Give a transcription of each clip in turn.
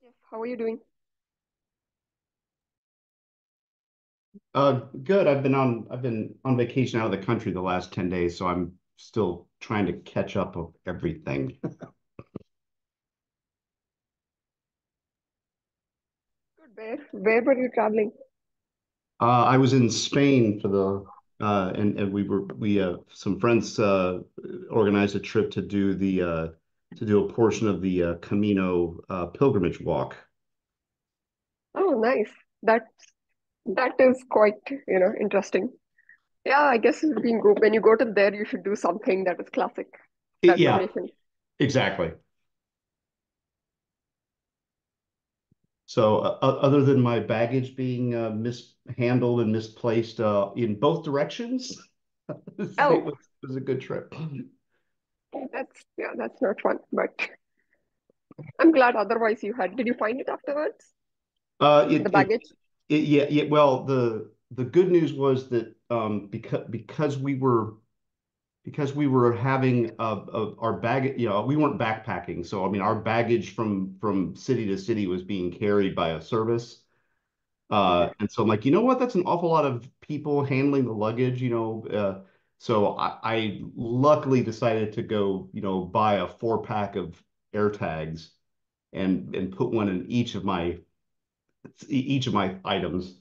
Jeff, how are you doing? Good. I've been on vacation out of the country the last 10 days, so I'm still trying to catch up of everything. Good. Where were you traveling? I was in Spain for the and we some friends organized a trip to do the to do a portion of the Camino pilgrimage walk. Oh, nice. That that is quite, interesting. Yeah, I guess when you go to there, you should do something that is classic, that Yeah, location. exactly. So other than my baggage being mishandled and misplaced in both directions, it Oh, was a good trip. that's not fun, but I'm glad otherwise you had. Did you find it afterwards? Uh, The it, it, baggage? yeah, yeah. Well, the good news was that because we were having our bag, we weren't backpacking. So I mean, our baggage from city to city was being carried by a service. Okay. And so I'm like, you know what? That's an awful lot of people handling the luggage, so I luckily decided to go, buy a 4 pack of air tags and put one in each of my items,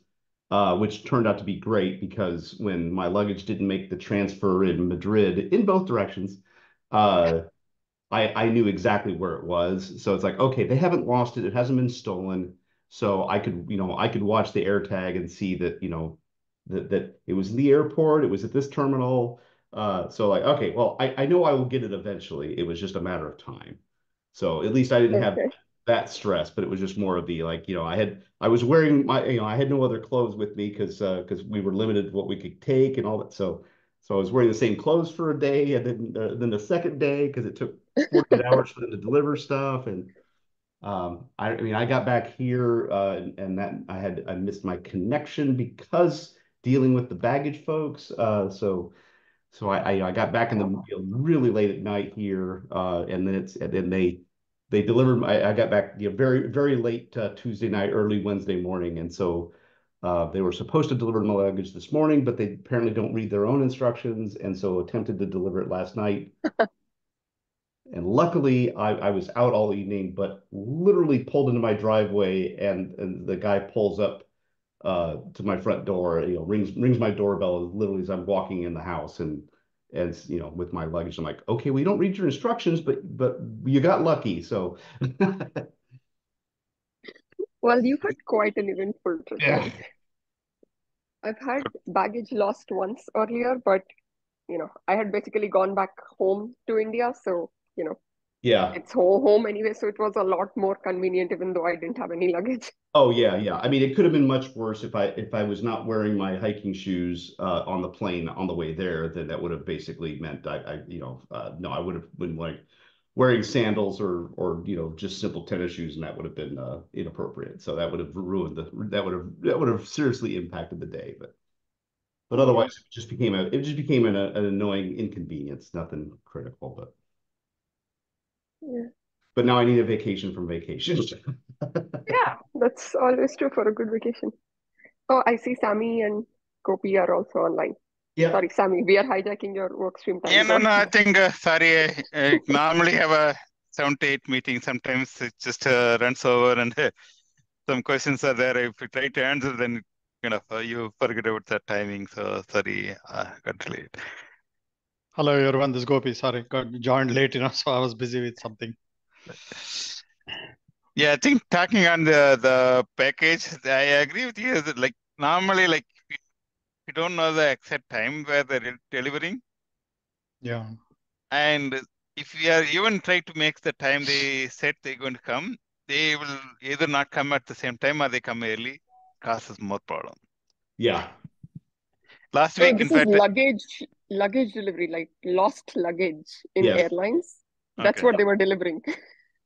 which turned out to be great because when my luggage didn't make the transfer in Madrid in both directions, uh, I knew exactly where it was. So it's like, okay, they haven't lost it. It hasn't been stolen. So I could watch the air tag and see that, that it was in the airport, it was at this terminal. So like, okay, well, I know I will get it eventually. It was just a matter of time. So at least I didn't have Okay. that stress, but it was just more of the like, I was wearing I had no other clothes with me because we were limited to what we could take and all that. So I was wearing the same clothes for a day, and then the second day because it took 48 hours for them to deliver stuff. And I mean, I got back here and that I missed my connection because dealing with the baggage folks. So I got back in the really late at night here, and then they delivered. I got back very very late Tuesday night, early Wednesday morning, and so they were supposed to deliver my luggage this morning, but they apparently don't read their own instructions, and so attempted to deliver it last night. And luckily, I was out all evening, but literally pulled into my driveway, and the guy pulls up to my front door, rings my doorbell literally as I'm walking in the house, and with my luggage. I'm like, okay, we don't read your instructions, but you got lucky. So Well, you had quite an eventful trip yeah, then. I've had baggage lost once earlier, but I had basically gone back home to India, so yeah. it's home anyway, so it was a lot more convenient, even though I didn't have any luggage. Oh yeah, yeah. I mean, it could have been much worse if I was not wearing my hiking shoes on the plane on the way there. Then that would have basically meant no, I would have been like wearing sandals or just simple tennis shoes, and that would have been inappropriate. So that would have ruined that would have seriously impacted the day. But Yeah. otherwise, it just became an annoying inconvenience. Nothing critical, Yeah. but now I need a vacation from vacation. Yeah, that's always true for a good vacation. Oh, I see Sammy and Gopi are also online. Yep. Sorry, Sammy, we are hijacking your workstream Yeah, time no, zone. no. I think, sorry, I normally have a 7 to 8 meeting. Sometimes it just runs over, and some questions are there. If you try to answer, then you forget about the timing. So sorry, got delayed. Hello everyone, this is Gopi. Sorry, got joined late, so I was busy with something. Yeah, I think talking on the package, I agree with you. That, like normally, like you don't know the exact time where they're delivering, Yeah, and if we are even try to make the time they said they're going to come, they will either not come at the same time or they come early, causes more problem. Yeah. Last So week, in this is fact, luggage delivery, like lost luggage in Yes. airlines. That's okay. what they were delivering.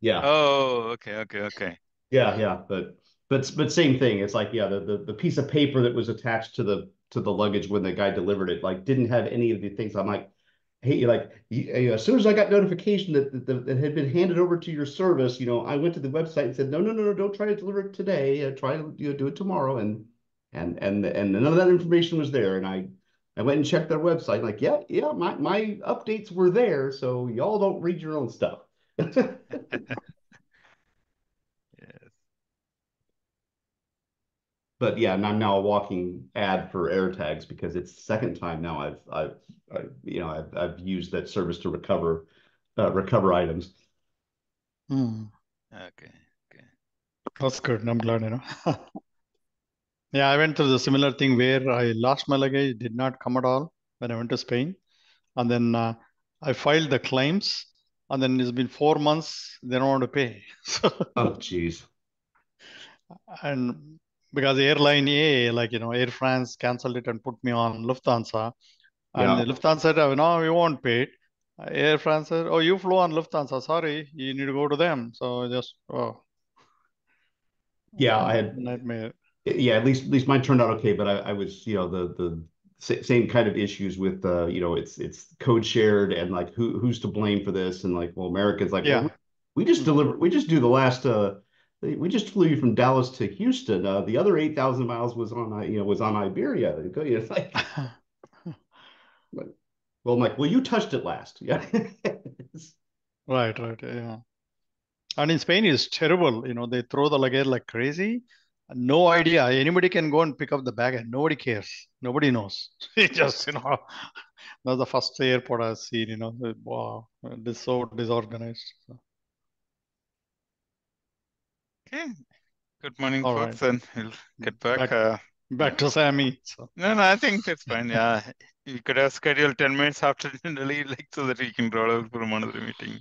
Yeah. Oh, okay, okay, okay. Yeah, yeah, but same thing. It's like, yeah, the piece of paper that was attached to the luggage when the guy delivered it, like didn't have any of the things. I'm like, hey, like as soon as I got notification that it had been handed over to your service, I went to the website and said, no, don't try to deliver it today. Try to do it tomorrow. And none of that information was there. And I went and checked their website. Like, yeah, my updates were there. So y'all don't read your own stuff. Yes. But yeah, and I'm now a walking ad for AirTags because it's the second time now I've used that service to recover items. Okay. That's good. I'm glad, Yeah, I went through the similar thing where I lost my luggage, did not come at all when I went to Spain. And then I filed the claims, and then it's been 4 months, they don't want to pay. Oh, geez. And because airline A, Air France canceled it and put me on Lufthansa. And Yeah. Lufthansa said, no, we won't pay it. Air France said, oh, you flew on Lufthansa. Sorry, you need to go to them. So Yeah, I had nightmare. yeah, at least mine turned out okay, but I was, the same kind of issues with it's code shared and like who's to blame for this, and like, well, Americans like, well, Yeah. we just do the last we just flew you from Dallas to Houston. The other 8,000 miles was on Iberia. It's like, well, I'm like, well, you touched it last. Yeah. Right, yeah. And in Spain, it's terrible. They throw the luggage like crazy. No idea. Anybody can go and pick up the bag and nobody cares. Nobody knows. It just, that's the first airport I've seen, wow, this so disorganized. So, Okay. Good morning, all right. folks, and we'll get back. Back to Sammy. So. No, I think that's fine. Yeah, you could have scheduled 10 minutes after generally, like, so that we can roll out for another meeting.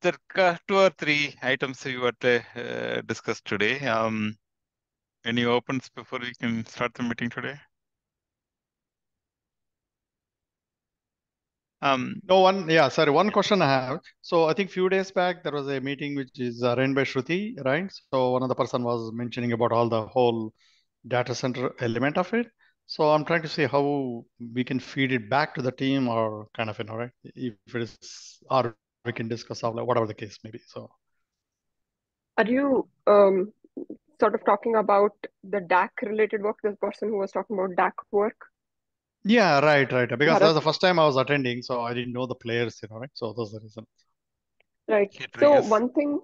There are 2 or 3 items we want to discuss today. Any opens before we can start the meeting today? One question I have. So I think few days back there was a meeting which is run by Shruti, right? So one of the person was mentioning about all the whole data center element of it. So I'm trying to see how we can feed it back to the team, or kind of, right? If it is, or we can discuss how, whatever the case may be. So Are you sort of talking about the DAC related work, this person who was talking about DAC work? yeah, right. Because that's Bharat? the first time I was attending, so I didn't know the players, right? So that's the reason. Right. Heat So reuse. one thing,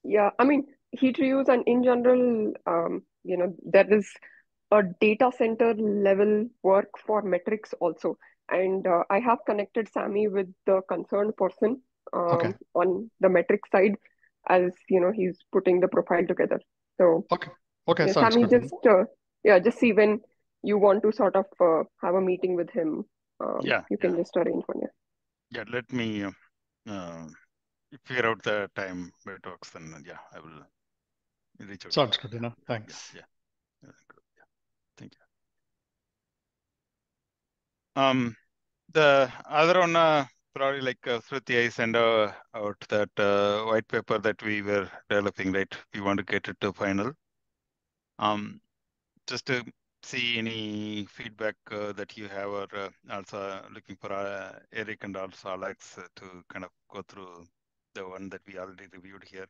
yeah, I mean, heat reuse and in general, there is a data center level work for metrics also. And I have connected Sammy with the concerned person Okay. on the metric side, as he's putting the profile together. So Okay, yeah, sounds Sammy, good. just see when you want to sort of have a meeting with him. You can just arrange one. Yeah, let me figure out the time where it works, then I will reach out. Sounds good, thanks. Yeah. Thank you. The other one, probably like Shruti, I sent out that white paper that we were developing, right? We want to get it to final. Just to see any feedback that you have, or also looking for Eric and also Alex to kind of go through the one that we already reviewed here.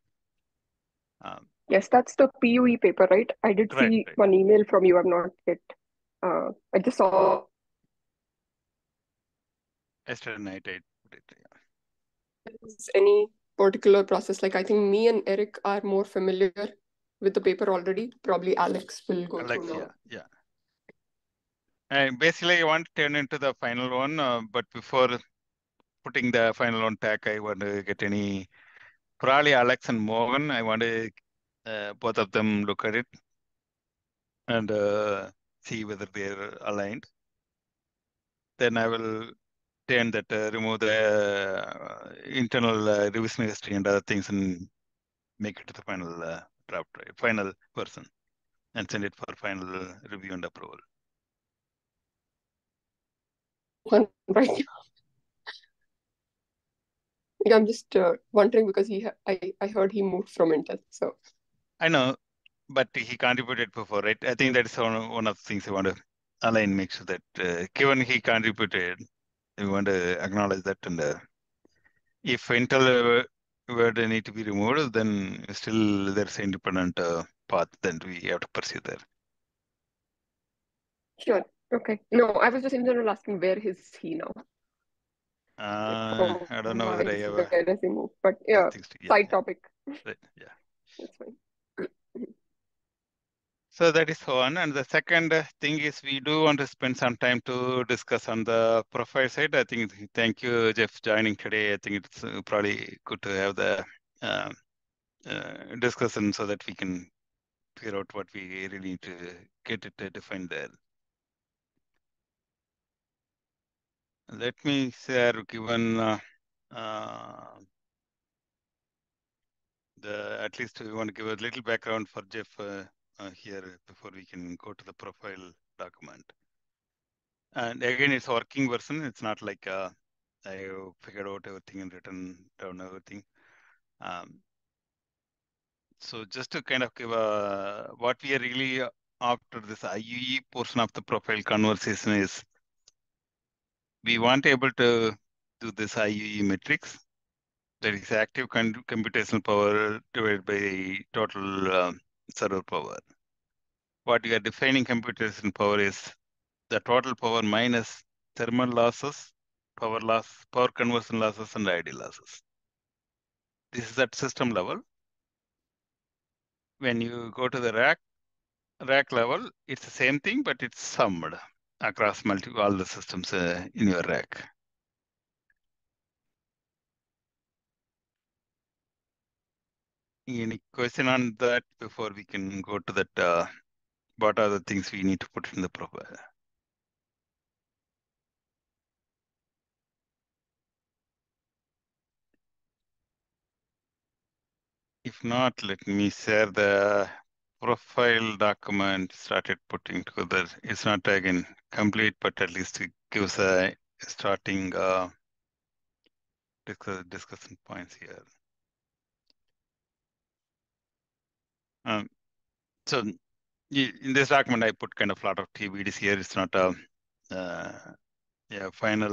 Yes, that's the PUE paper, right? I did see one email from you. I'm not yet. I just saw. Yesterday night, I put it. Any particular process? Like, I think me and Eric are more familiar with the paper already. Probably Alex will go through now. Yeah. And basically, I want to turn into the final one, but before putting the final one tag, I want to get any, probably Alex and Morgan, I want to both of them look at it and see whether they're aligned. Then I will turn that, remove the internal revision history and other things and make it to the final draft, final version, and send it for final review and approval. Right. Yeah, I'm just wondering because I heard he moved from Intel, so. I know, but he contributed before, right? I think that's one of the things I want to align, make sure that given he contributed, we want to acknowledge that. And if Intel were to need to be removed, then still there's an independent path that we have to pursue there. Sure. Okay. No, I was just in general asking where is he now? I don't know whether I have Where does he move? But yeah, side topic. Right, yeah. That's fine. So that is one. And the second thing is we do want to spend some time to discuss on the profile side. I think, thank you, Jeff, joining today. I think it's probably good to have the discussion so that we can figure out what we really need to get it defined there. Let me share, given at least we want to give a little background for Jeff here before we can go to the profile document. And again, it's a working version. It's not like I figured out everything and written down everything. So just to kind of give what we are really after this IUE portion of the profile conversation is, we want able to do this IUE metrics. That is active computational power divided by total server power. What we are defining computational power is the total power minus thermal losses, power loss, power conversion losses, and ID losses. This is at system level. When you go to the rack level, it's the same thing, but it's summed across all the systems in your rack. Any question on that before we can go to that? What are the things we need to put in the profile? If not, let me share the profile document started putting together. It's not again complete, but at least it gives a starting discussion points here. So in this document, I put kind of a lot of TBDs here. It's not a final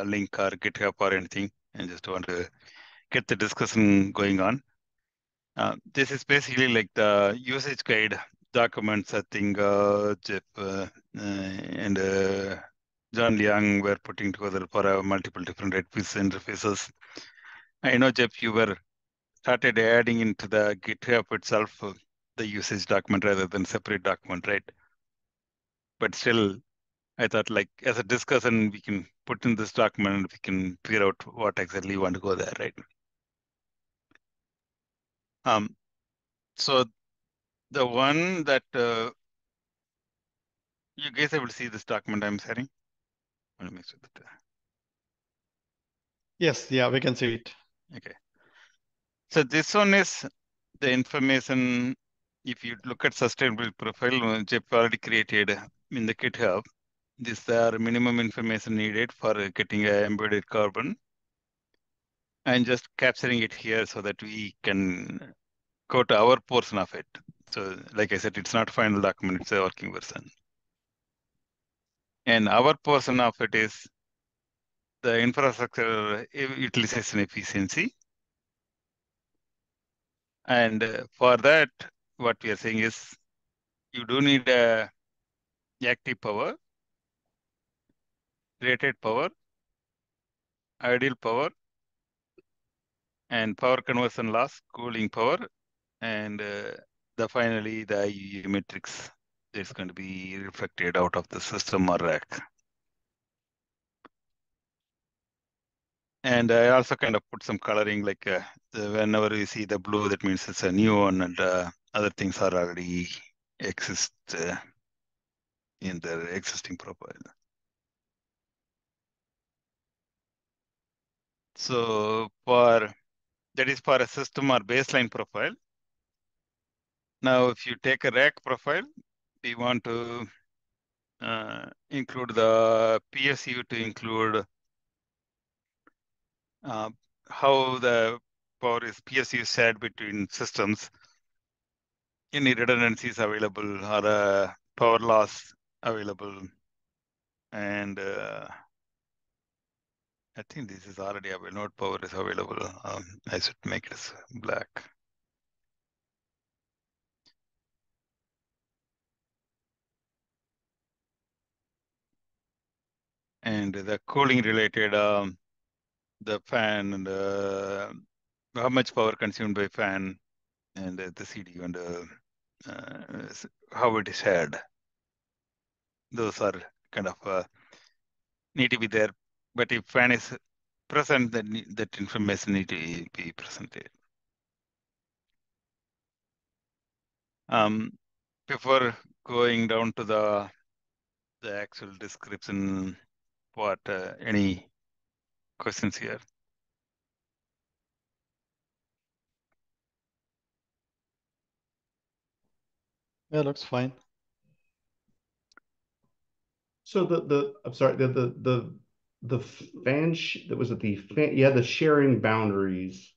link or GitHub or anything. I just want to get the discussion going on. This is basically like the usage guide documents. I think Jeff and John Liang were putting together for multiple different interfaces. I know, Jeff, you were started adding into the GitHub itself the usage document rather than separate document, right? But still, I thought like as a discussion, we can put in this document and we can figure out what exactly you want to go there, right? So the one that you guys able to see this document I'm sharing? Let me make sure that. Yes, yeah, we can see it. Okay. So this one is the information. If you look at sustainable profile, Jeff already created in the GitHub. These are minimum information needed for getting an embedded carbon, and just capturing it here so that we can go to our portion of it. So like I said, it's not final document, it's a working version. And our portion of it is the infrastructure utilization efficiency. And for that, what we are saying is you do need a active power, rated power, ideal power, and power conversion loss, cooling power, and finally the IUE metrics is going to be reflected out of the system or rack. And I also kind of put some coloring, like whenever you see the blue, that means it's a new one, and other things are already exist in the existing profile. So that is for a system or baseline profile. Now, if you take a rack profile, we want to include the PSU to include how the power is PSU shared between systems, any redundancies available or power loss available And I think this is already available. Node power is available. I should make it as black. And the cooling related, the fan and how much power consumed by fan, and the CD and how it is shared. Those are kind of need to be there. But if fan is present, then that information need to be presented. Before going down to the actual description part, any questions here? Yeah, looks fine. So I'm sorry, the fan that was at the fan, yeah, the sharing boundaries.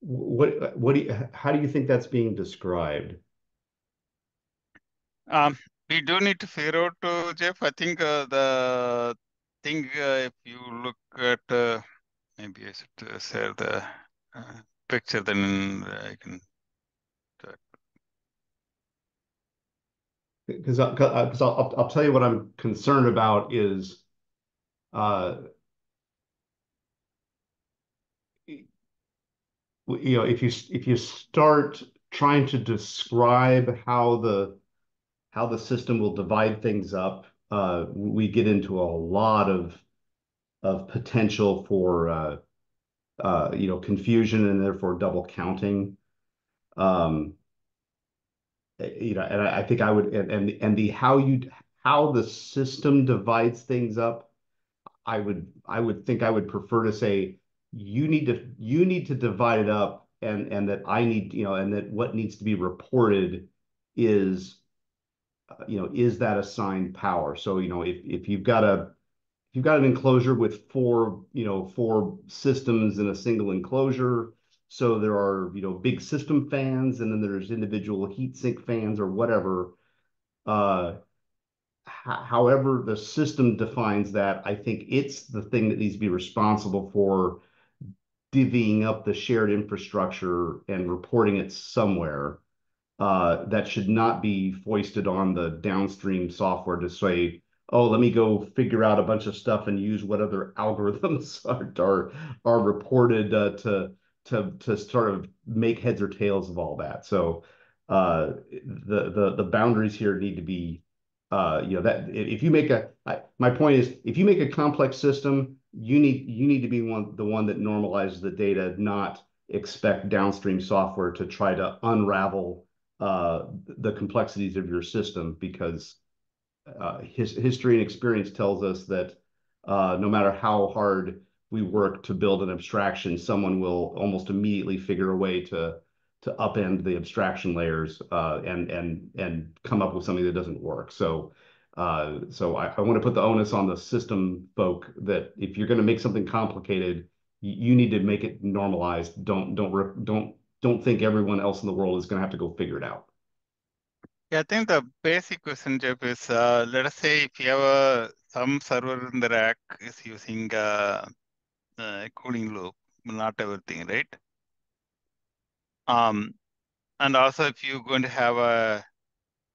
What do you, how do you think that's being described? We do need to figure out, Jeff. I think the thing, if you look at, maybe I should share the picture, then I can. Because I'll tell you what I'm concerned about is you know, if you start trying to describe how the system will divide things up, we get into a lot of potential for you know, confusion and therefore double counting. You know, and I think I would, and the how the system divides things up, I would think I would prefer to say you need to divide it up, and that I need, you know, and that what needs to be reported is you know, is that assigned power. So you know, if you've got an enclosure with four, you know, four systems in a single enclosure. So there are, you know, big system fans, and then there's individual heat sink fans or whatever. Uh, However the system defines that, I think it's the thing that needs to be responsible for divvying up the shared infrastructure and reporting it somewhere. That should not be foisted on the downstream software to say, oh, let me go figure out a bunch of stuff and use what other algorithms are reported to sort of make heads or tails of all that. So the boundaries here need to be you know, that if you make my point is, if you make a complex system, you need to be the one that normalizes the data, not expect downstream software to try to unravel the complexities of your system, because history and experience tells us that no matter how hard we work to build an abstraction, someone will almost immediately figure a way to upend the abstraction layers and come up with something that doesn't work. So I want to put the onus on the system folk that if you're going to make something complicated, you need to make it normalized. Don't think everyone else in the world is going to have to go figure it out. Yeah, I think the basic question, Jeff, is let us say if you have some server in the rack is using a cooling loop, not everything, right? And also if you're going to have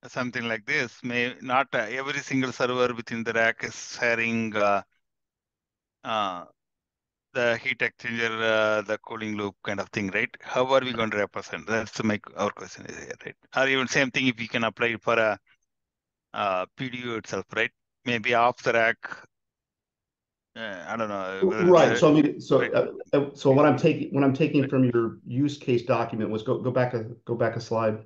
something like this, may not every single server within the rack is sharing the heat exchanger, the cooling loop kind of thing, right? How are we going to represent? That's to make our question is here, right? Or even same thing if we can apply it for a PDU itself, right? Maybe off the rack. I don't know whether it's Right. So I mean, right. so what I'm taking from your use case document was go back a slide,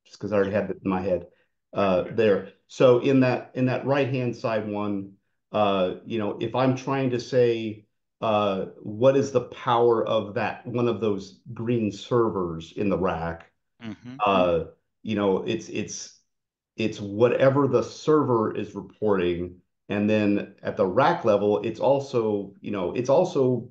just because I already had it in my head there. So in that right-hand side one, you know, if I'm trying to say what is the power of that one of those green servers in the rack, Mm-hmm. you know, it's whatever the server is reporting, and then at the rack level, it's also, you know, it's also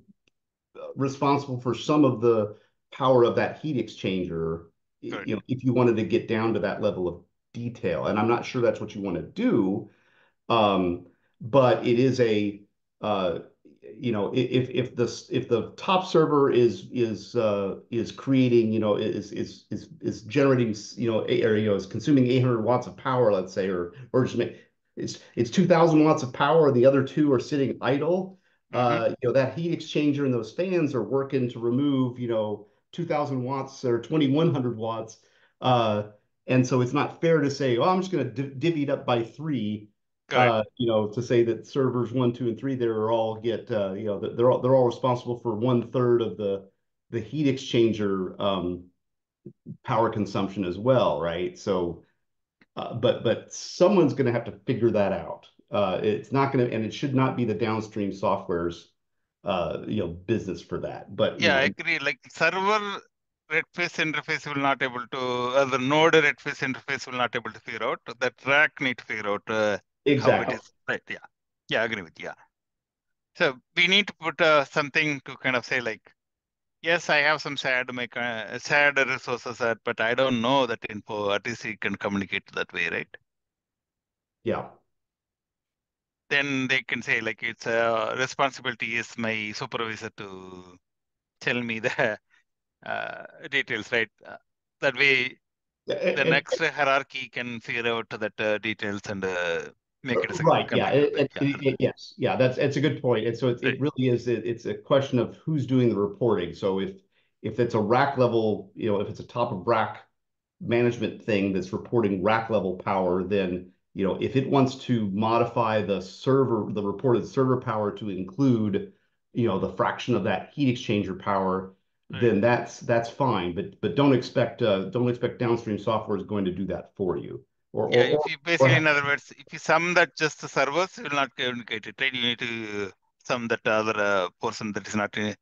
responsible for some of the power of that heat exchanger, Good. you know, if you wanted to get down to that level detail. And I'm not sure that's what you want to do. But it is a if the top server is creating is generating is consuming 800 watts of power, let's say, or just it's 2,000 watts of power, and the other two are sitting idle. That heat exchanger and those fans are working to remove 2,000 watts or 2,100 watts. And so it's not fair to say, oh, I'm just going to divvy it up by three. To say that servers 1, 2, and 3 there are all get they're all responsible for 1/3 of the heat exchanger power consumption as well, right? So, but someone's going to have to figure that out. It's not going to, and it should not be the downstream software's business for that. But yeah, I agree. Like server Redface interface will not able to, the node Redface interface will not able to figure out. That rack need to figure out how it exactly. is. Right. Yeah. Yeah, I agree with you. Yeah. So we need to put something to kind of say like, yes, I have some SAD resources, but I don't know that info. At least you can communicate that way, right? Yeah. Then they can say like it's a responsibility is my supervisor to tell me the details, right? That way, the next hierarchy can figure out that details and make it a Right. Yeah. configured way. Yeah. Yes. Yeah. It's a good point. And so Right. it really is. It's a question of who's doing the reporting. So if it's a rack level, if it's a top of rack management thing that's reporting rack level power, then if it wants to modify the reported server power to include the fraction of that heat exchanger power, Right. then that's fine. But don't expect downstream software is going to do that for you. Yeah, if you basically, in other words, if you sum that just the servers, you will not communicate it, right? You need to sum that other portion that is not node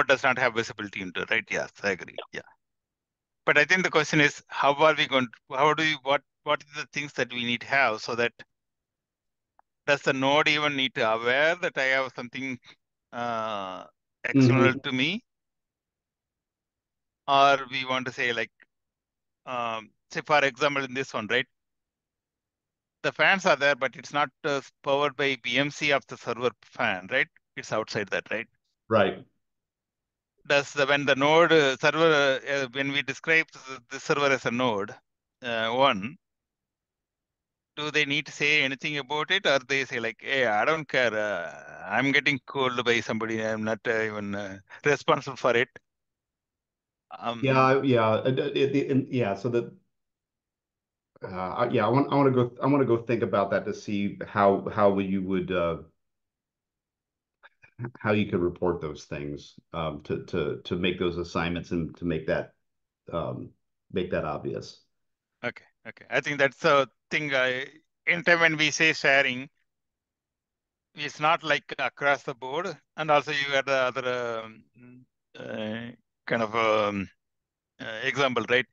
does not have visibility into, right? Yes, I agree. Yeah. But I think the question is, how are we going to, what are the things that we need to have so that does the node even need to aware that I have something external to me? Or we want to say like, say for example, in this one, right? The fans are there, but it's not powered by BMC of the server fan, right? It's outside that, right? Right. When the node server, when we describe the server as a node, one, do they need to say anything about it, or they say like, hey, I don't care, I'm getting called by somebody, I'm not even responsible for it. Yeah. Yeah. So that I want to go think about that to see how you could report those things, to make those assignments and to um, make that obvious. Okay. I think that's the thing. Anytime when we say sharing, it's not like across the board, and also you had the other uh, kind of example, right?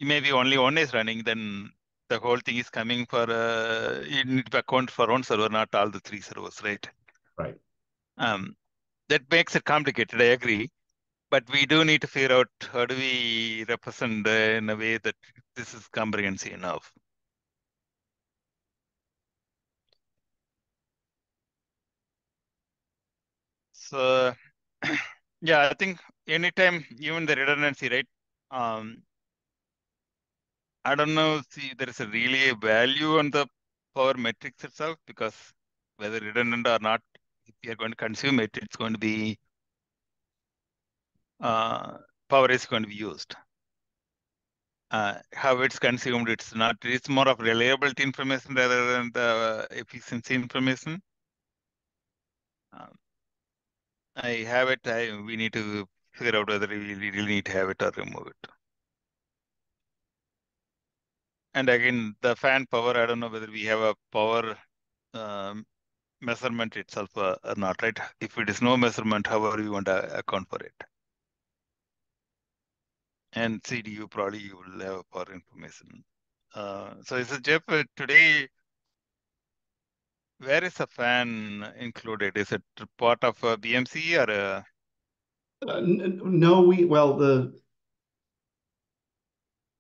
Maybe only one is running, then the whole thing is coming for you need to account for one server, not all the three servers, right? Right. That makes it complicated. I agree, but we do need to figure out how do we represent in a way that this is comprehensive enough. So, yeah, I think anytime, even the redundancy, right? I don't know, see, there is a really a value on the power metrics itself, because whether redundant or not, if you are going to consume it, it's going to be, power is going to be used. How it's consumed, it's more of reliability information rather than the efficiency information. I have it, we need to figure out whether we really need to have it or remove it. And again, the fan power, I don't know whether we have a power measurement itself or not, right? If it is no measurement, however you want to account for it. And CDU, probably you will have power information. So is it Jeff, today, where is the fan included? Is it part of BMC or? No, well,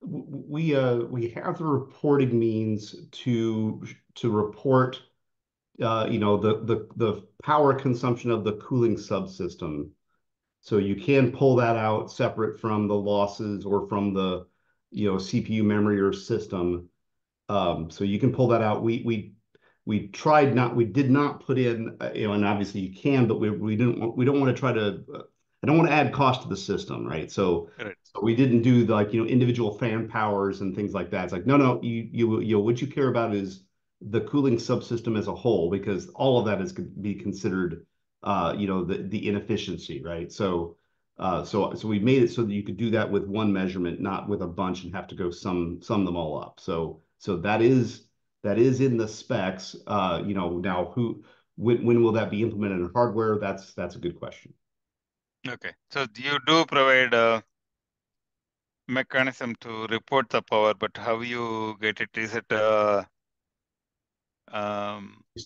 we have the reporting means to report the power consumption of the cooling subsystem. So you can pull that out separate from the losses or from the CPU memory or system. So you can pull that out. We tried not, we did not put in, and obviously you can, but we don't want to try to, I don't want to add cost to the system, right? So, Correct. so we didn't do the, like, individual fan powers and things like that. It's like, no, what you care about is the cooling subsystem as a whole, because all of that is going to be considered, the inefficiency, right? So we made it so that you could do that with one measurement, not with a bunch and have to go sum them all up. So that is in the specs. Now when will that be implemented in hardware? That's a good question. Okay, so you do provide a mechanism to report the power, but how you get it? Is it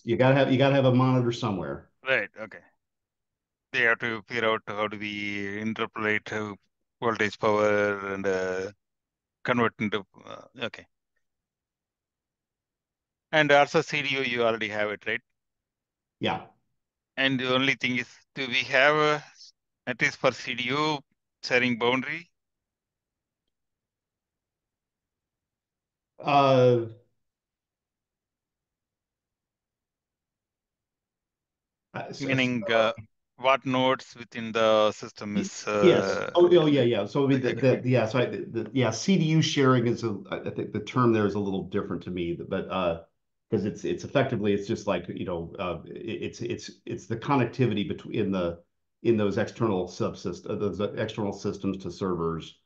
You gotta have a monitor somewhere. right? Okay, they have to figure out how do we interpolate voltage, power, and convert into okay. And also CDU, you already have it, right? Yeah. And the only thing is, do we have at least for CDU sharing boundary? Uh, Meaning what nodes within the system is yes. Yeah. So I mean, CDU sharing is I think the term there is a little different to me, but because it's effectively it's just like it's the connectivity between in those external subsystems, those external systems to servers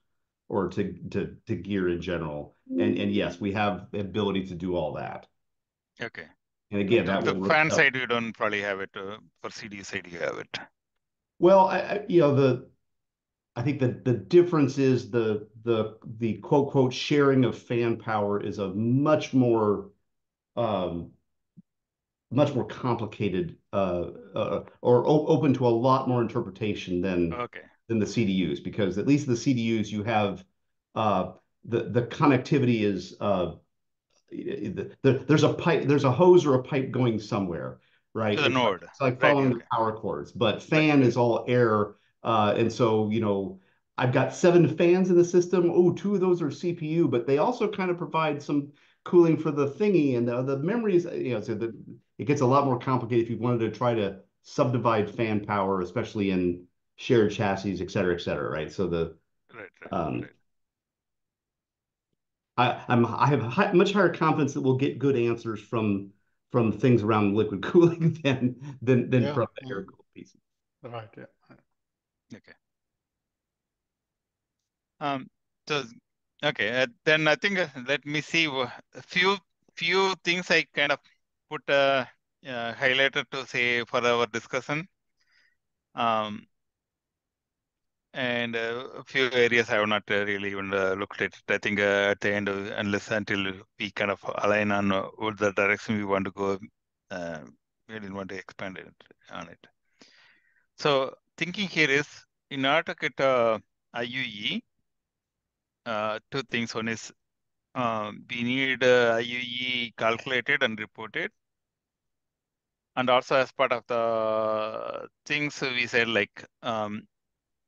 or to gear in general. And yes, we have the ability to do all that. okay. And again, So that the will fan side, you don't probably have it. For CDU side, you have it. well, I think that the difference is the quote quote sharing of fan power is a um, much more complicated or open to a lot more interpretation Okay. than the CDUs, because at least the CDUs you have uh, the connectivity is there's a pipe, there's a hose or a pipe going somewhere, right? To the node. It's like Right. following Okay. the power cords, but Right. fan is all air. And so, I've got 7 fans in the system. Oh, 2 of those are CPU, but they also kind of provide some cooling for the thingy, and the memory is, it gets a lot more complicated if you wanted to try to subdivide fan power, especially in shared chassis, et cetera, right? So Right. um, I have much higher confidence that we'll get good answers from things around liquid cooling than from the air cooled pieces. Right. Yeah. Okay. So okay, then I think let me see a few things I kind of put highlighted to say for our discussion. And a few areas I have not really even looked at it. I think at the end, until we kind of align on what the direction we want to go, we didn't want to expand on it. So thinking here is, in order to get IUE, 2 things. One is we need IUE calculated and reported. And also as part of the things we said, like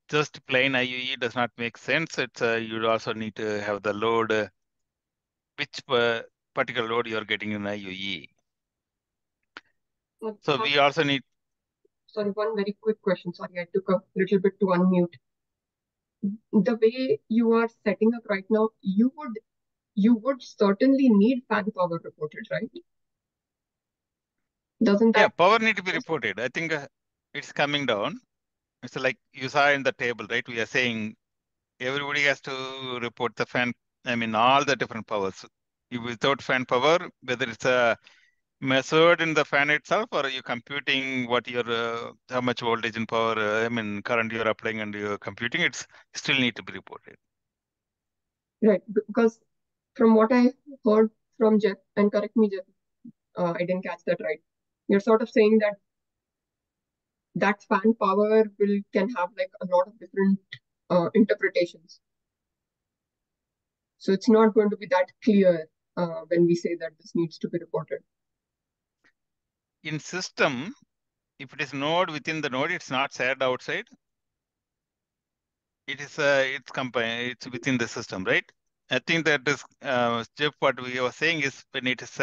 just plain IUE does not make sense. It's you also need to have the load, which particular load you're getting in IUE. So we also need. Sorry, one very quick question. Sorry, I took a little bit to unmute. The way you are setting up right now, you would certainly need fan power reported, right? Doesn't Yeah, that? power need to be reported. I think it's coming down. It's like you saw in the table, right? We are saying everybody has to report the fan. I mean, all the different powers. Without fan power, whether it's measured in the fan itself, or are you computing what your how much voltage and power, current you're applying and you're computing, it's still need to be reported. Right, because from what I heard from Jeff, and correct me, Jeff, I didn't catch that right. You're sort of saying that fan power can have like a lot of different interpretations. So it's not going to be that clear when we say that this needs to be reported. In system, if it is node within the node, it's not shared outside. It is it's within the system, right? I think that is Jeff. What we were saying is when it is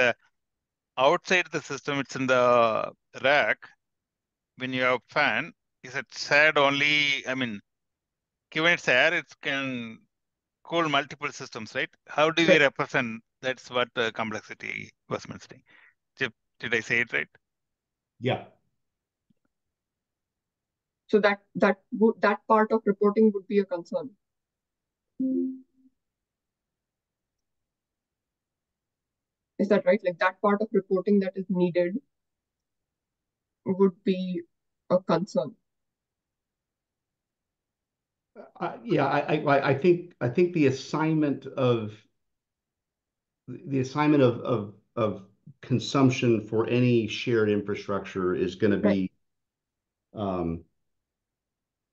outside the system, it's in the rack. When you have fan, is it shared only? I mean, given it's air, it can cool multiple systems, right? How do we Right. represent? That's what complexity was mentioning. Did I say it right? Yeah. So that part of reporting would be a concern. Is that right? Like that part of reporting that is needed would be a concern. Yeah, I think the assignment of consumption for any shared infrastructure is going to be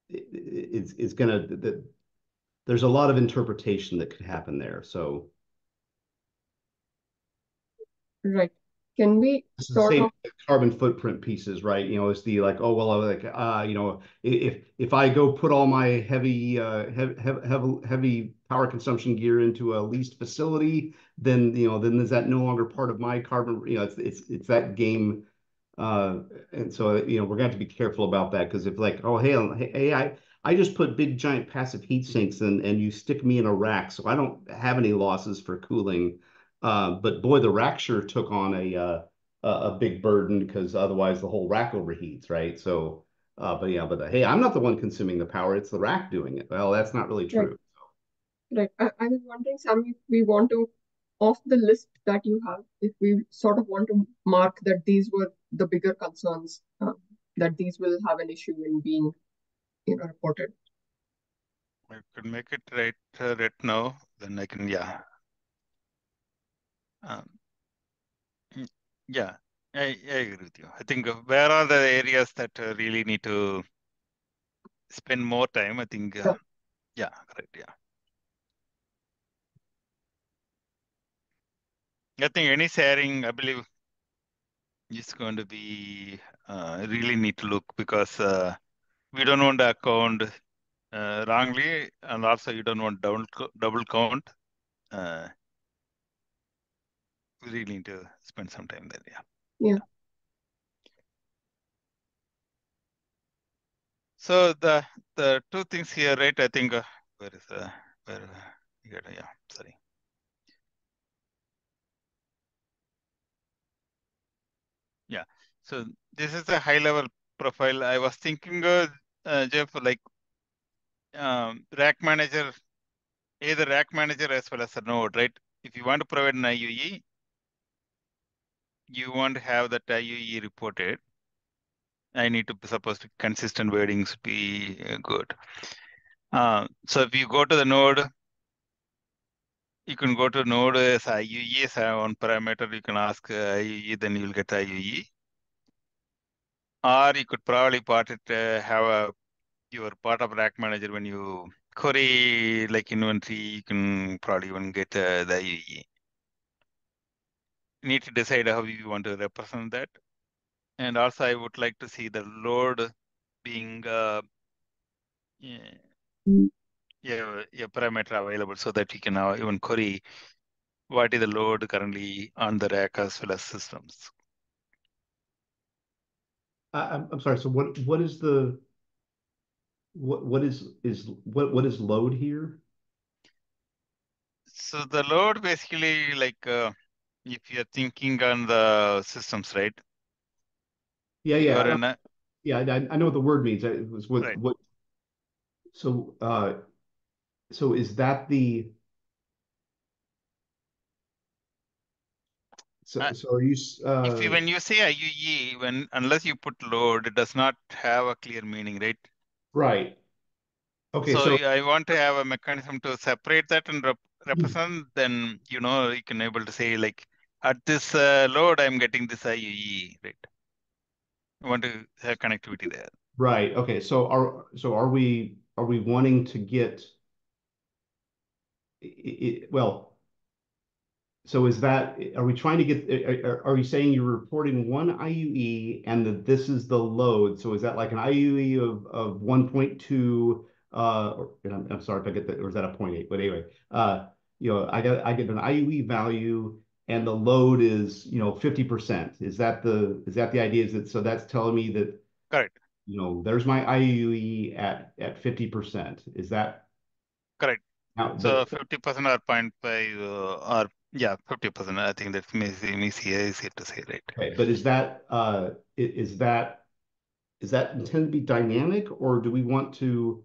it's going to there's a lot of interpretation that could happen there. So right. Can we it's the sort same of carbon footprint pieces, right? You know, it's the like, oh well, like you know, if I go put all my heavy power consumption gear into a leased facility, then you know, then is that no longer part of my carbon? You know, it's that game. And so you know, we're going to have to be careful about that because if like, oh hey, I just put big giant passive heat sinks and you stick me in a rack, so I don't have any losses for cooling. But boy, the rack sure took on a big burden because otherwise the whole rack overheats, right? So, but yeah, but hey, I'm not the one consuming the power; it's the rack doing it. Well, that's not really right, true. right. I was wondering, Sam, if we want to, off the list that you have, if we sort of want to mark that these were the bigger concerns, that these will have an issue in being, reported. I could make it right now. Then I can Um, yeah, I agree with you. I think where are the areas that really need to spend more time? I think yeah, correct. Yeah. I think any sharing, I believe, is going to be really need to look because we don't want to account wrongly, and also you don't want double count. We really need to spend some time there. Yeah. Yeah. So the two things here, right? I think where is where yeah, sorry. Yeah. So this is a high level profile. I was thinking, Jeff, like rack manager, either rack manager as well as a node, right? If you want to provide an IUE, you want to have that IUE reported. I need to suppose consistent wording should be good. So if you go to the node, you can go to node as IUE as one parameter. You can ask IUE, then you'll get IUE. Or you could probably have your part of rack manager when you query like inventory, you can probably even get the IUE. You need to decide how you want to represent that. And also I would like to see the load being a parameter available so that you can now even query what is the load currently on the rack as well as systems. I'm sorry. So what is the what is load here? So the load basically like if you're thinking on the systems, right? Yeah, You're yeah, in a yeah. I know what the word means. It was right. what. So so is that the so are you When you say IUE, unless you put load, it does not have a clear meaning, right? right? Okay, So so I want to have a mechanism to separate that and represent. Then you can able to say like at this load, I'm getting this IUE, right? I want to have connectivity there. right. Okay, so are we wanting to get well, so is that, are we trying to get, are you saying you're reporting one IUE and that this is the load? So is that like an IUE of 1.2, and I'm sorry if I get that, or is that a 0.8? But anyway, I get an IUE value and the load is, 50%. Is that the idea? Is that, so that's telling me that, Correct. there's my IUE at 50%. Is that Correct. now, So but 50% or 0.5 or yeah, 50%. I think that's easier to say, right? okay, but is that intended to be dynamic, or do we want to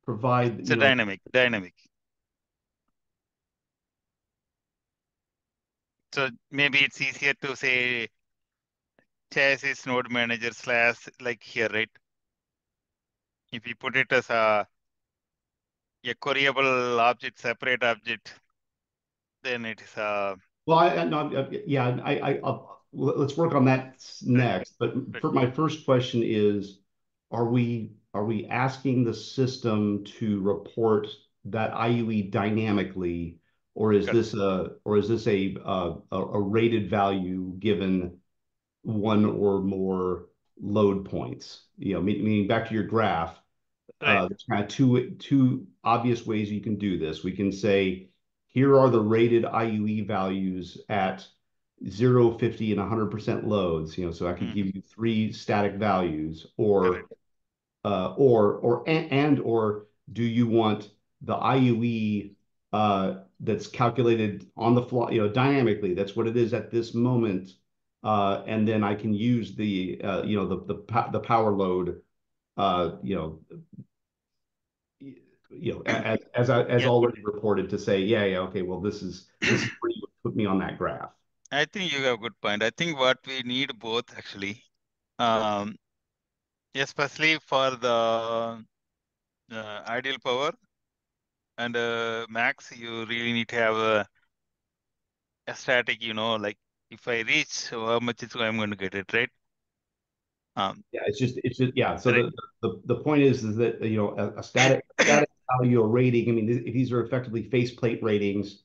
provide, It's a dynamic. So maybe it's easier to say chassis node manager slash like here, right? If you put it as a queryable object, separate object, then it is well, no, yeah, let's work on that right, next. But right, for my first question is, are we asking the system to report that IUE dynamically, or is correct, this a rated value given one or more load points? Meaning back to your graph, right. there's kind of two obvious ways you can do this. We can say, here are the rated IUE values at 0, 50, and 100% loads. So I could give you three static values, Correct. or do you want the IUE that's calculated on the fly, dynamically? That's what it is at this moment, and then I can use the power load, uh, you know, as Yeah, already reported to say, yeah, okay, well, this is where you put me on that graph. I think you have a good point. I think what we need both actually, um, especially for the ideal power and max, you really need to have a static, like if I reach how much is I'm going to get it, right? Yeah, it's just yeah. So Right. the point is that a static value, a rating. I mean, these are effectively faceplate ratings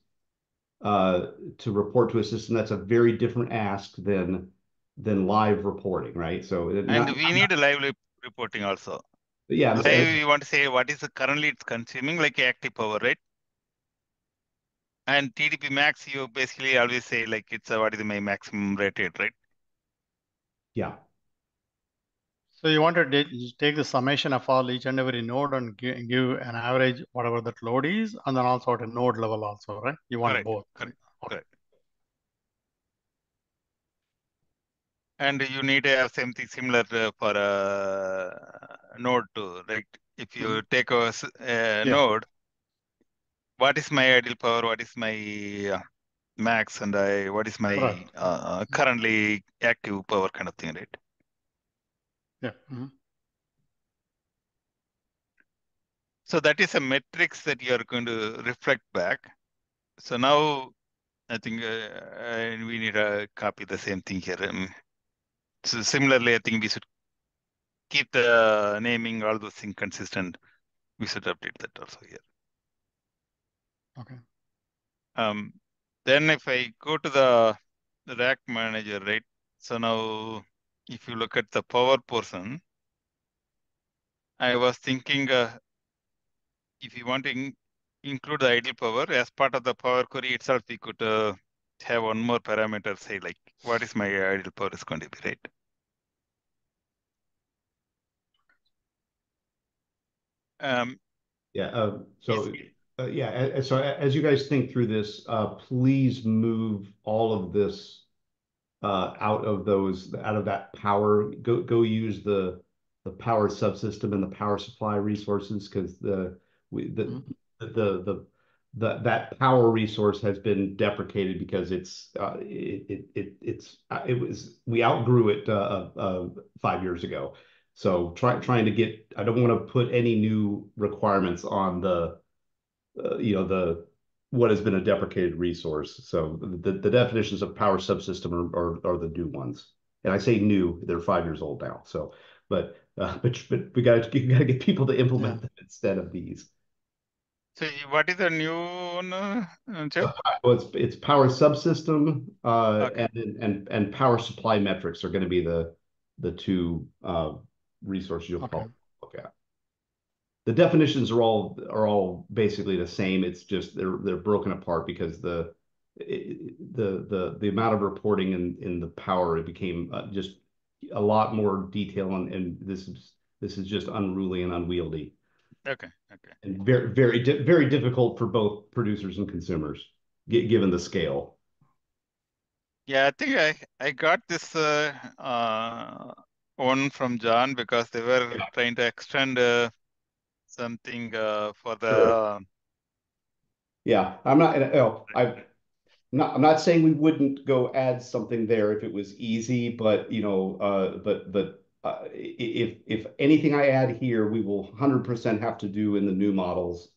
to report to a system. That's a very different ask than live reporting, right? So And not, we need a live reporting also. yeah, Live, you want to say what is currently it's consuming, like active power, right? And TDP max, you basically always say like it's what is my maximum rated, right? yeah. So you want to take the summation of all each and every node and give an average, whatever that load is, and then also at a node level also, right? You want Correct, both. correct, Okay. correct. And you need to have something similar for a node too, right? If you Mhm. take a Yeah, node, what is my ideal power? What is my max? And what is my correct. currently active power kind of thing, right? Yeah. Mhm. So that is a matrix that you are going to reflect back. So now I think we need to copy the same thing here. So similarly, I think we should keep the naming, all those things consistent. We should update that also here. Okay. Um, then if I go to the rack manager, right? So now if you look at the power portion, I was thinking if you want to include the idle power as part of the power query itself, we could have one more parameter, say like, what is my idle power is going to be, right? Um, Yeah. is So as you guys think through this, please move all of this out of that power. Go use the power subsystem and the power supply resources, because we Mhm. that power resource has been deprecated because we outgrew it 5 years ago. So trying to get, I don't want to put any new requirements on the what has been a deprecated resource. So the definitions of power subsystem are the new ones. And I say new, they're 5 years old now. So, but we got to get people to Yeah. implement them instead of these. So what is the new one, Jeff? Well, it's power subsystem Okay. and power supply metrics are going to be the two resources you'll Okay. probably look at. The definitions are all basically the same. It's just they're broken apart because the amount of reporting in the power, it became just a lot more detail, and this is just unruly and unwieldy Okay. Okay. and very difficult for both producers and consumers given the scale. Yeah, I think I got this one from John because they were Yeah, trying to extend something for sure. the Yeah, I'm not. I'm not saying we wouldn't go add something there if it was easy, but if anything I add here, we will 100% have to do in the new models,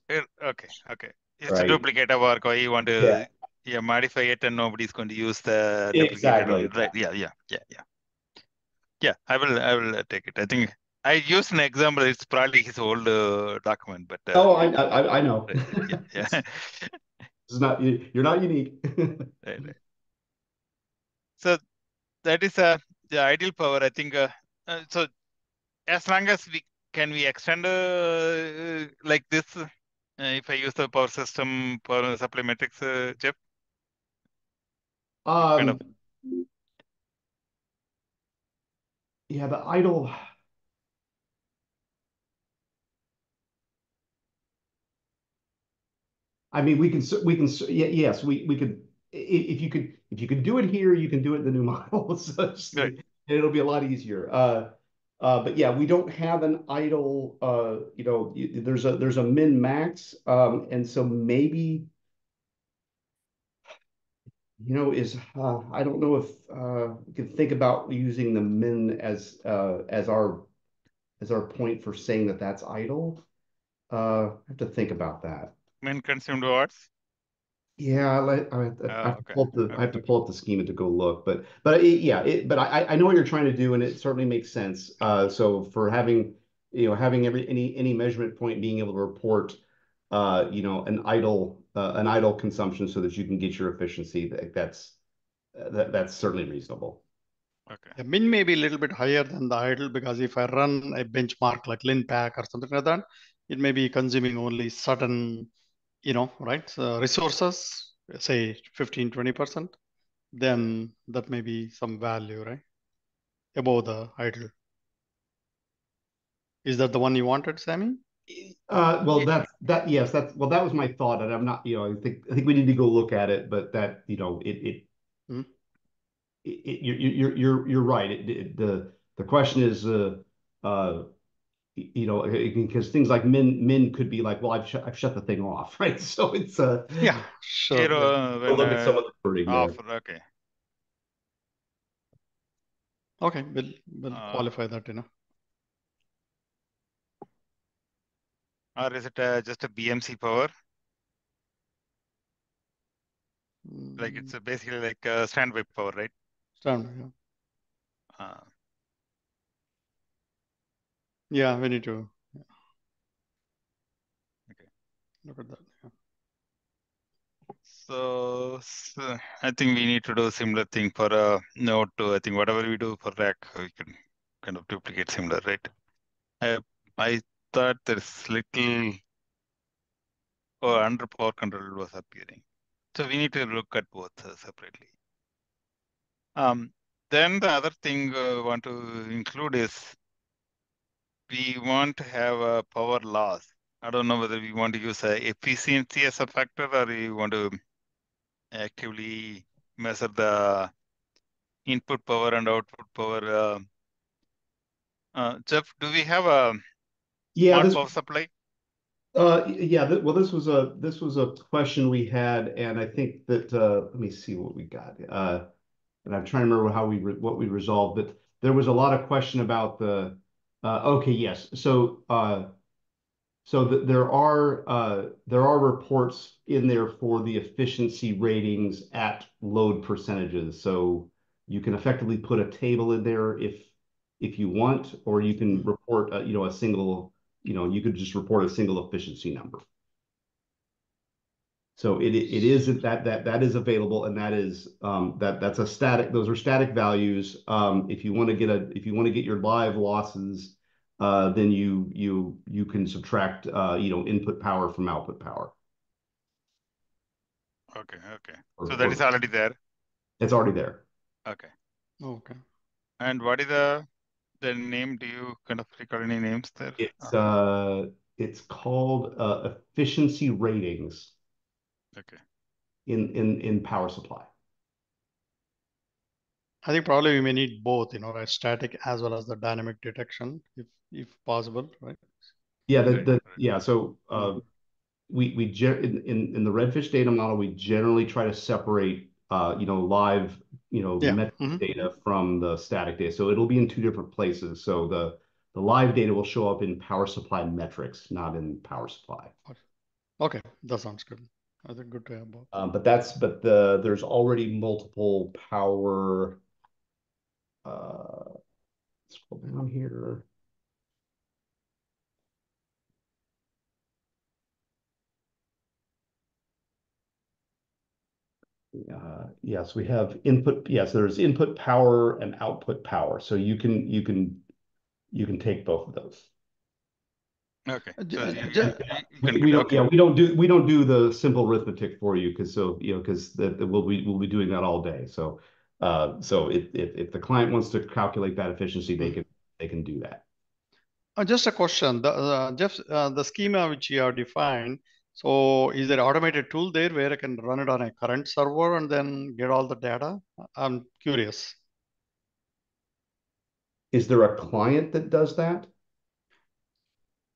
okay, okay. It's a right? duplicate work, or you want Yeah, to modify it and nobody's going to use the duplicated one. exactly. Right. Yeah. I will take it. I think I used an example. It's probably his old document, but Oh, I know. right, yeah. This is not you're not unique. Right. So that is the ideal power. I think so. As long as we extend like this, if I use the power system power supply metrics, Jeff, it kind of Um, yeah, the idle. I mean, yes, we could, if you could do it here, you can do it in the new model. So right. it'll be a lot easier. But yeah, we don't have an idle, there's a min max. And so maybe, I don't know if, we can think about using the min as our point for saying that that's idle. I have to think about that. Main consumed watts. Yeah, I have to Okay. pull up I have to pull up the schema to go look, but I know what you're trying to do, and it certainly makes sense. So for having any measurement point being able to report, an idle consumption so that you can get your efficiency, that's certainly reasonable. Okay. The min may be a little bit higher than the idle because if I run a benchmark like LinPack or something like that, it may be consuming only certain, right, resources, say 15, 20%, then that may be some value, right, above the idle. Is that the one you wanted, Sammy? Well, Yeah. yes, that was my thought, and I'm not, I think we need to go look at it, but that, Hmm? you're right. The question is, because things like min could be like, well, I've shut the thing off, right? So it's Yeah, sure. Yeah. Zero when look at some of the wording there. offer. Okay. Okay, we'll qualify that, Or is it just a BMC power? Like it's basically like standby power, right? Standard, yeah. Uh, Yeah, we need to okay. look at that. Yeah. So I think we need to do a similar thing for a node to, I think whatever we do for rack, we can kind of duplicate similar, right? I thought there's little under power control was appearing. So we need to look at both separately. Then the other thing we want to include is we want to have a power loss. I don't know whether we want to use a efficiency as a factor or we want to actively measure the input power and output power. Jeff, do we have a Yeah, smart power supply? well, this was a question we had, and I think that let me see what we got. And I'm trying to remember what we resolved, but there was a lot of question about the. Okay, yes. There are reports in there for the efficiency ratings at load percentages. So you can effectively put a table in there if you want, or you can report a single, you could just report a single efficiency number. So it isn't that is available, and that is that's a static. Those are static values. If you want to get your live losses, then you can subtract input power from output power. Okay. So that is already there. It's already there. Okay. Okay. And what is the name? Do you kind of recall any names there? It's called efficiency ratings. Okay. In power supply. I think probably we may need both, right? Static as well as the dynamic detection, if possible, right? Yeah. So we in the redfish data model, we generally try to separate live metric data from the static data. So it'll be in two different places. So the live data will show up in power supply metrics, not in power supply. Okay, that sounds good. I think good to have both. There's already multiple power. Scroll down here. Yes, we have input. Yes, there's input power and output power. So you can take both of those. Okay. We don't do the simple arithmetic for you because we'll be doing that all day. So if the client wants to calculate that efficiency, they can do that. Just a question, Jeff, the schema which you have defined. So is there an automated tool there where I can run it on a current server and then get all the data? I'm curious. Is there a client that does that?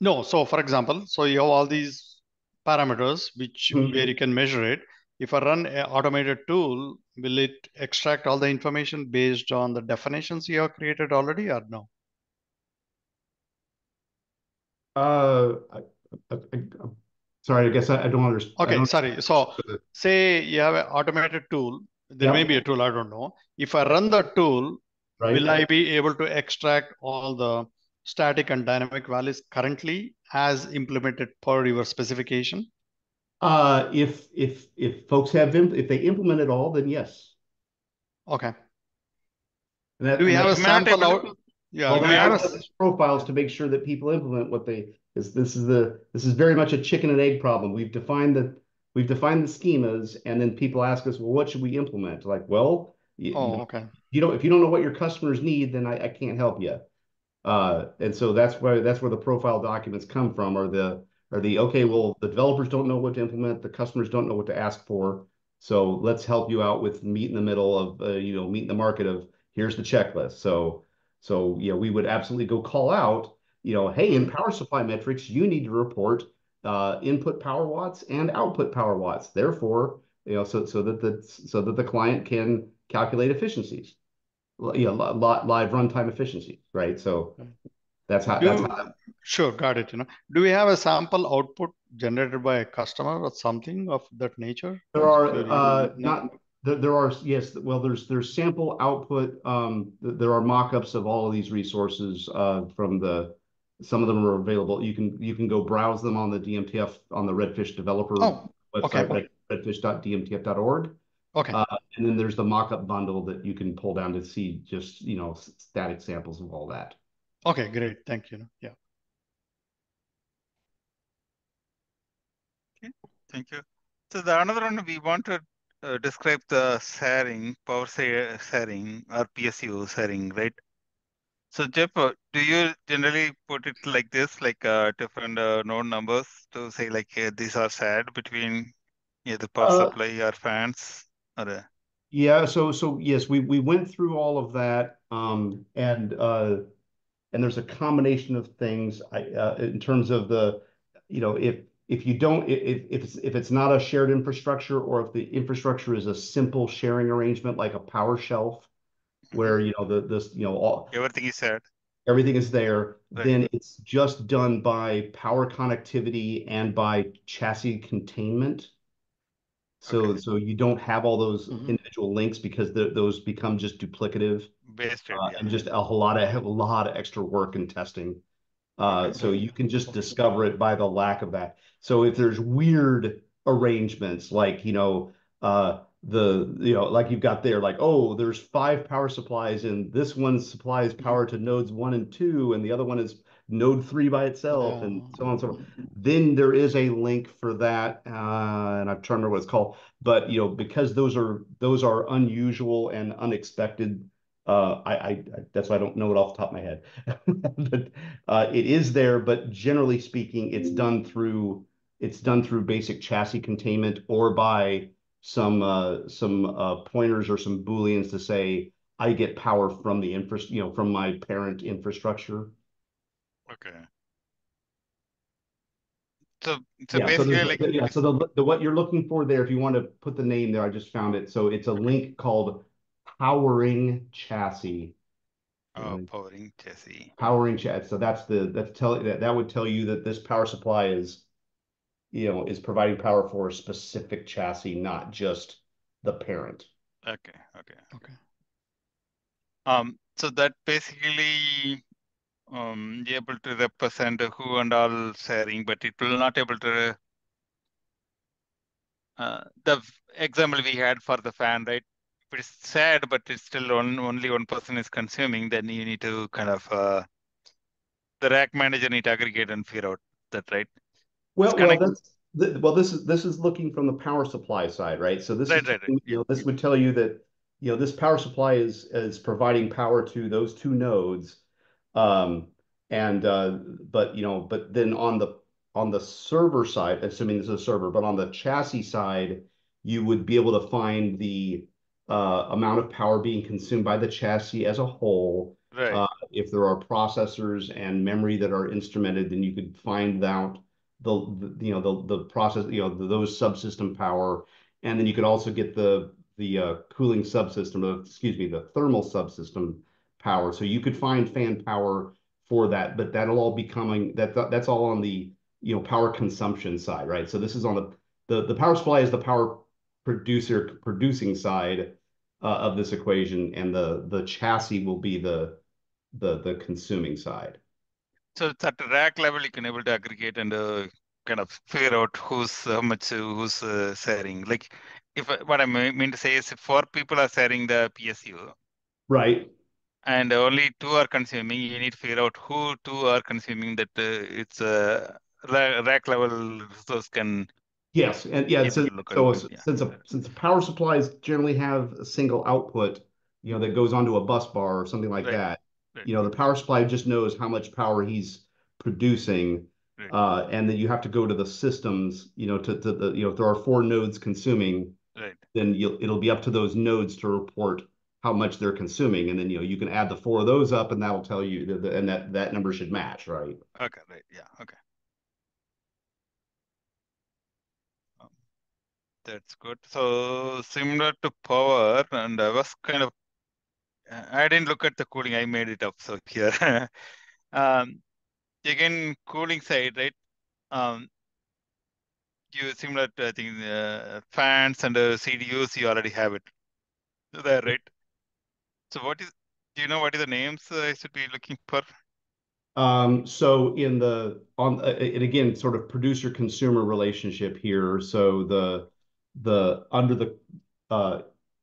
No. So for example, so you have all these parameters where you can measure it. If I run an automated tool, will it extract all the information based on the definitions you have created already or no? Sorry, I guess I don't understand. Okay, sorry. So say you have an automated tool. There may be a tool, I don't know. If I run the tool, will I be able to extract all the static and dynamic values currently as implemented per your specification? If folks if they implement it all, then yes. Okay. Do we have a sample out? Yeah. Well, that's profiles to make sure that people implement what they. This is very much a chicken and egg problem. We've defined the schemas, and then people ask us, well, what should we implement? Like, well, okay. If you don't know what your customers need, then I can't help you. And so that's where the profile documents come from, or the okay, well, the developers don't know what to implement, the customers don't know what to ask for. So let's help you out with meet in the middle of meet in the market of here's the checklist. So yeah, we would absolutely go call out, hey, in power supply metrics, you need to report input power watts and output power watts. Therefore, so that the client can calculate efficiencies. Live runtime efficiency, right? So that's how. Sure, got it. Do we have a sample output generated by a customer or something of that nature? There are there are, yes. Well, there's sample output. There are mock-ups of all of these resources some of them are available. You can go browse them on the DMTF on the Redfish developer website, like redfish.dmtf.org. Okay. And then there's the mock-up bundle that you can pull down to see just, static samples of all that. Okay, great. Thank you. Yeah. Okay, thank you. So the another one, we want to describe the sharing, power sharing or PSU sharing, right? So Jeff, do you generally put it like this, like different node numbers to say like these are shared between the power supply or fans? Yeah, so yes, we went through all of that, and there's a combination of things. In terms of the, if you don't if it's not a shared infrastructure, or if the infrastructure is a simple sharing arrangement like a power shelf, where everything is shared. Everything is there, right. Then it's just done by power connectivity and by chassis containment. So you don't have all those individual links because those become just duplicative, and just a lot of extra work and testing. So you can just discover it by the lack of that. So if there's weird arrangements, like like you've got there, like, oh, there's 5 power supplies and this one supplies power to nodes 1 and 2 and the other one is node 3 by itself, and Yeah. so on and so forth. Then there is a link for that, and I'm trying to remember what it's called, but because those are unusual and unexpected. I That's why I don't know it off the top of my head. But it is there, but generally speaking, it's done through basic chassis containment or by some pointers or some booleans to say I get power from the from my parent infrastructure. Okay. So so Yeah, so basically like the what you're looking for there, if you want to put the name there, I just found it. So it's a okay. link called powering chassis. Oh, powering chassis. Powering chassis. So that would tell you that this power supply is providing power for a specific chassis, not just the parent. Okay, okay. Okay. So that basically able to represent who and all sharing, but it will not able to the example we had for the fan, right? If it's sad, but it's still only one person is consuming, then you need to kind of the rack manager need to aggregate and figure out that, right? It's Well, connect. this is looking from the power supply side, right? So this is Right. Yep. this would tell you that this power supply is providing power to those 2 nodes, um, and but then on the server side, assuming this is a server, but on the chassis side, you would be able to find the amount of power being consumed by the chassis as a whole. Right. If there are processors and memory that are instrumented, then you could find out the process, those subsystem power, and then you could also get the cooling subsystem, excuse me, the thermal subsystem power. So you could find fan power for that, but that'll all be coming. That's all on the power consumption side, right? So this is on the power supply is the power producing side of this equation, and the chassis will be the consuming side. So it's at the rack level, you can able to aggregate and kind of figure out who's how much who's sharing. Like, if what I mean to say is, if 4 people are sharing the PSU Right. and only 2 are consuming, you need to figure out who 2 are consuming. That it's a rack level resource can Yes, and yeah, able so to look and so yeah. since the power supplies generally have a single output, that goes onto a bus bar or something like Right. that, Right. the power supply just knows how much power he's producing, Right. and then you have to go to the systems, to the if there are 4 nodes consuming, Right. then it'll be up to those nodes to report how much they're consuming, and then you can add the 4 of those up, and that'll tell you and that number should match, right? Okay. Right. Yeah. Okay. Um, that's good. So similar to power, and I was kind of I didn't look at the cooling. I made it up. So here, um, again, cooling side, right? Um, you similar to I think fans and CDUs. You already have it there, right? So what is? Do you know what is the names I should be looking for? So in the on and again, sort of producer consumer relationship here. So the under the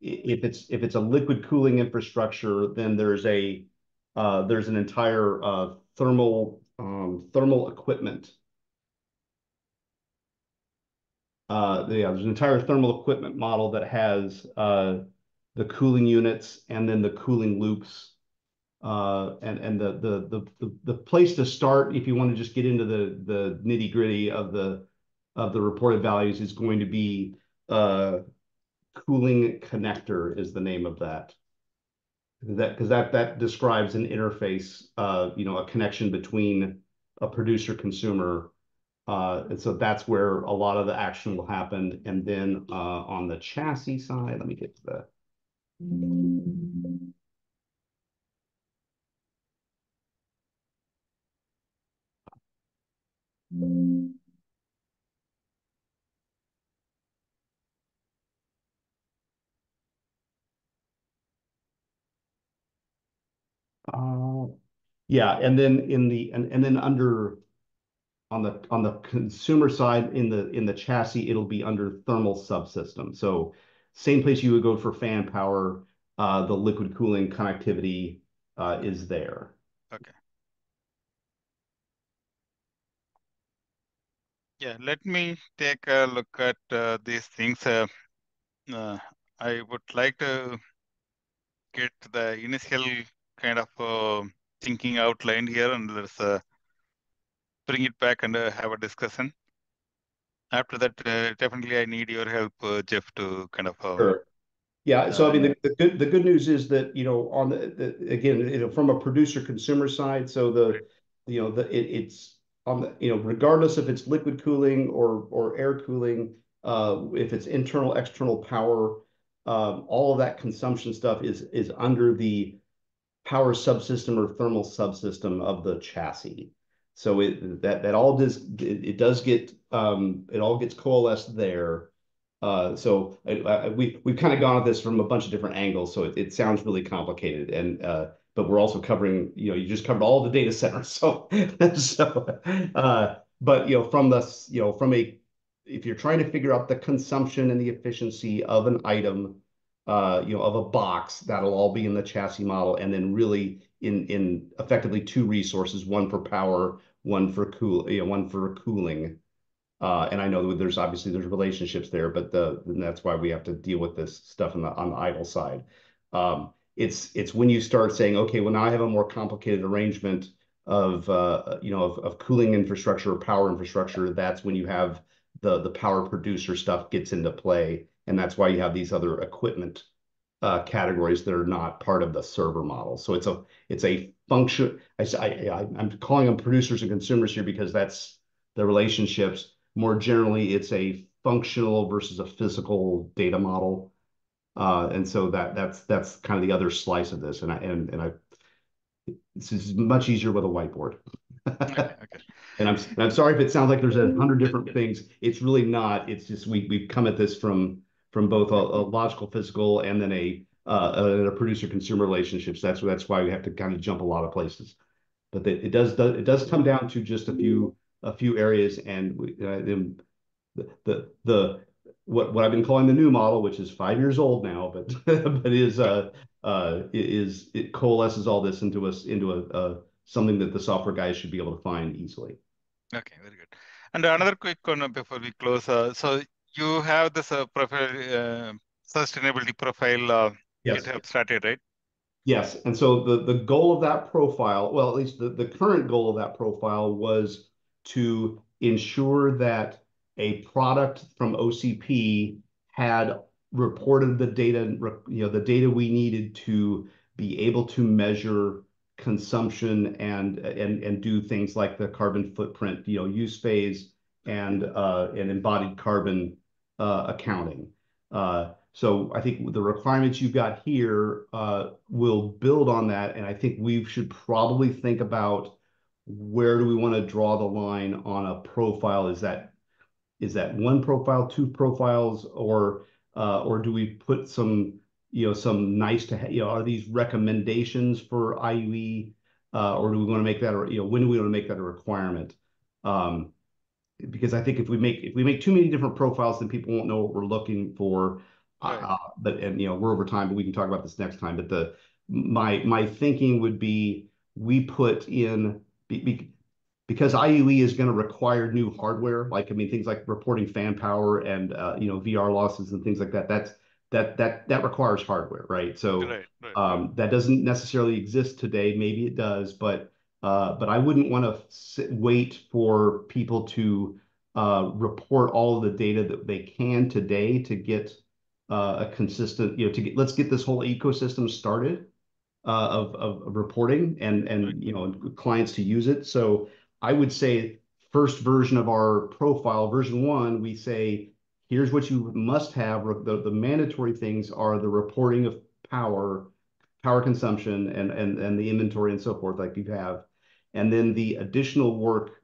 if it's a liquid cooling infrastructure, then there's an entire thermal equipment. There's an entire thermal equipment model that has the cooling units and then the cooling loops, and the place to start, if you want to just get into the nitty gritty of the reported values, is going to be uh, cooling connector is the name of that. That describes an interface, a connection between a producer consumer, and so that's where a lot of the action will happen. And then on the chassis side, let me get to that. Uh, yeah, and then in the and then under on the consumer side in the chassis, it'll be under thermal subsystem. So same place you would go for fan power, the liquid cooling connectivity is there. Okay. Yeah, let me take a look at these things. I would like to get the initial kind of thinking outlined here, and let's bring it back and have a discussion. After that, definitely I need your help, Jeff, to kind of Sure. Yeah, so I mean, uh, the good news is that, on again, from a producer consumer side, so right, it's on the, regardless if it's liquid cooling or air cooling, if it's internal, external power, all of that consumption stuff is under the power subsystem or thermal subsystem of the chassis. So that all does it does get it all gets coalesced there. So we've kind of gone at this from a bunch of different angles, so it sounds really complicated, and but we're also covering, you just covered all the data centers, so so but from the from a if you're trying to figure out the consumption and the efficiency of an item, of a box, that'll all be in the chassis model, and then really in effectively two resources, one for power, one for cooling. And I know that there's relationships there, but and that's why we have to deal with this stuff on the idle side. It's when you start saying, okay, well now I have a more complicated arrangement of cooling infrastructure or power infrastructure. That's when you have the power producer stuff gets into play, and that's why you have these other equipment categories that are not part of the server model. So it's a function. I'm calling them producers and consumers here because that's the relationships. More generally, it's a functional versus a physical data model. And so that's kind of the other slice of this. This is much easier with a whiteboard. okay, okay. And I'm sorry if it sounds like there's 100 different things. It's really not. It's just we've come at this from both a logical, physical, and then a producer consumer relationships. That's why we have to kind of jump a lot of places. But it does come down to just a few areas, and the what I've been calling the new model, which is 5 years old now, but but it coalesces all this into a something that the software guys should be able to find easily. Okay, very good. And another quick one before we close. So you have this profile, sustainability profile Yes. GitHub started, right? Yes. And so the goal of that profile, well, at least the current goal of that profile was to ensure that a product from OCP had reported the data, the data we needed to be able to measure consumption and do things like the carbon footprint, use phase and embodied carbon accounting. So I think the requirements you've got here will build on that, and I think we should probably think about where do we want to draw the line on a profile? Is that one profile, two profiles, or do we put some nice to are these recommendations for IUE, or do we want to make that, or when do we want to make that a requirement? Because I think if we make too many different profiles, then people won't know what we're looking for. Right. We're over time, but we can talk about this next time. But my thinking would be we put in because IUE is going to require new hardware, like I mean things like reporting fan power and VR losses and things like that. That requires hardware, right? So Right, right. that doesn't necessarily exist today. Maybe it does, but I wouldn't want to wait for people to report all of the data that they can today to get a consistent, let's get this whole ecosystem started of reporting and clients to use it. So I would say first version of our profile, version 1, we say here's what you must have. The mandatory things are the reporting of power consumption and the inventory and so forth like you have. And then the additional work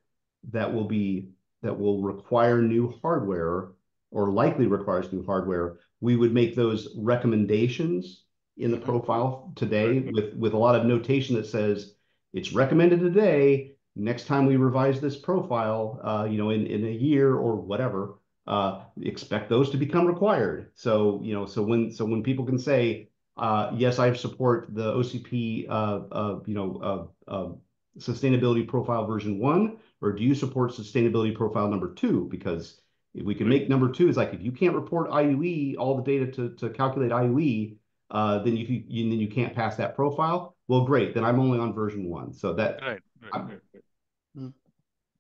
that will require new hardware or likely requires new hardware, we would make those recommendations in the profile today with a lot of notation that says it's recommended today, next time we revise this profile, in a year or whatever, expect those to become required. So, when people can say, yes, I support the OCP, sustainability profile version 1, or do you support sustainability profile number 2? Because if we can make number 2 is like, if you can't report IUE, all the data to calculate IUE, then you can't pass that profile. Well, great. Then I'm only on version 1. So that right.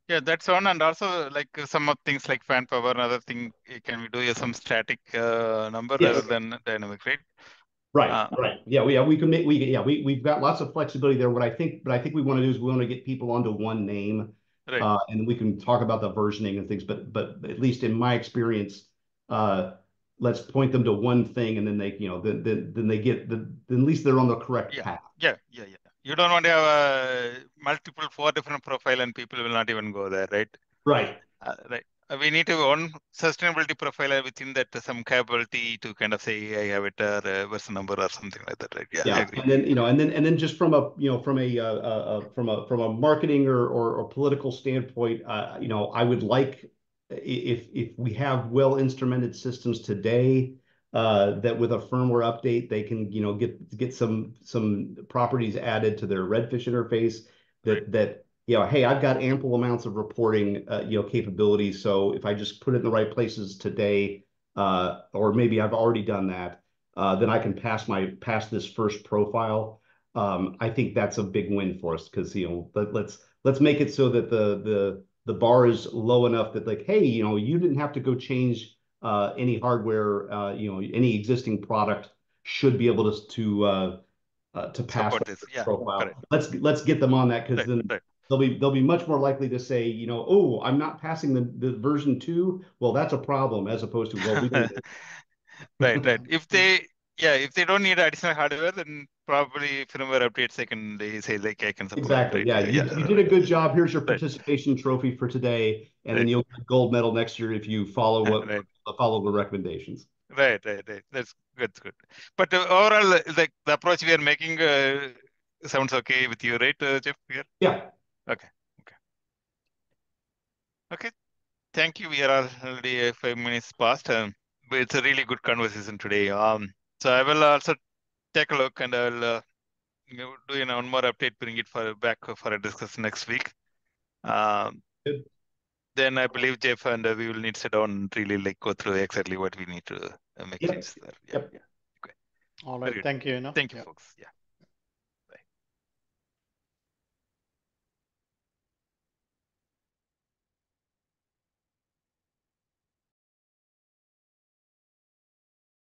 Yeah, that's one, and also like some of things like fan power, another thing, can we do some static number yes. rather than dynamic, right? Right. Yeah, we can make we've got lots of flexibility there. What I think we want to do is we want to get people onto one name, right. And we can talk about the versioning and things. But at least in my experience, let's point them to one thing, and then they then they get then at least they're on the correct path. Yeah. You don't want to have 4 different profile and people will not even go there, right? Right. Right. We need to own sustainability profile within that, some capability to kind of say I have it version number or something like that, right? Yeah, I agree. And then just from a from a marketing or political standpoint, I would like, if we have well instrumented systems today, that with a firmware update they can get some properties added to their Redfish interface that hey, I've got ample amounts of reporting capabilities, so if I just put it in the right places today, or maybe I've already done that, then I can pass this first profile. I think that's a big win for us, because let's make it so that the bar is low enough that, like, hey, you didn't have to go change any hardware. Any existing product should be able to pass this profile. Let's get them on that, because then they'll be much more likely to say, oh, I'm not passing the version 2. Well, that's a problem, as opposed to, well, we don't. Right. If they don't need additional hardware, then probably firmware updates they say like I can support. Exactly. Right? You did a good job. Here's your participation trophy for today, and then you'll get a gold medal next year if you follow follow the recommendations. Right. That's good. But overall, like the approach we are making sounds okay with you, right, Jeff? Here? Yeah. Okay. Thank you. We are already 5 minutes past. But it's a really good conversation today. So I will also take a look, and I'll do one more update, bring it back for a discussion next week. Good. Then I believe Jeff and we will need to sit down and really go through exactly what we need to make changes there. Yep. Okay. All right. Thank you. Thank you, folks. Yeah.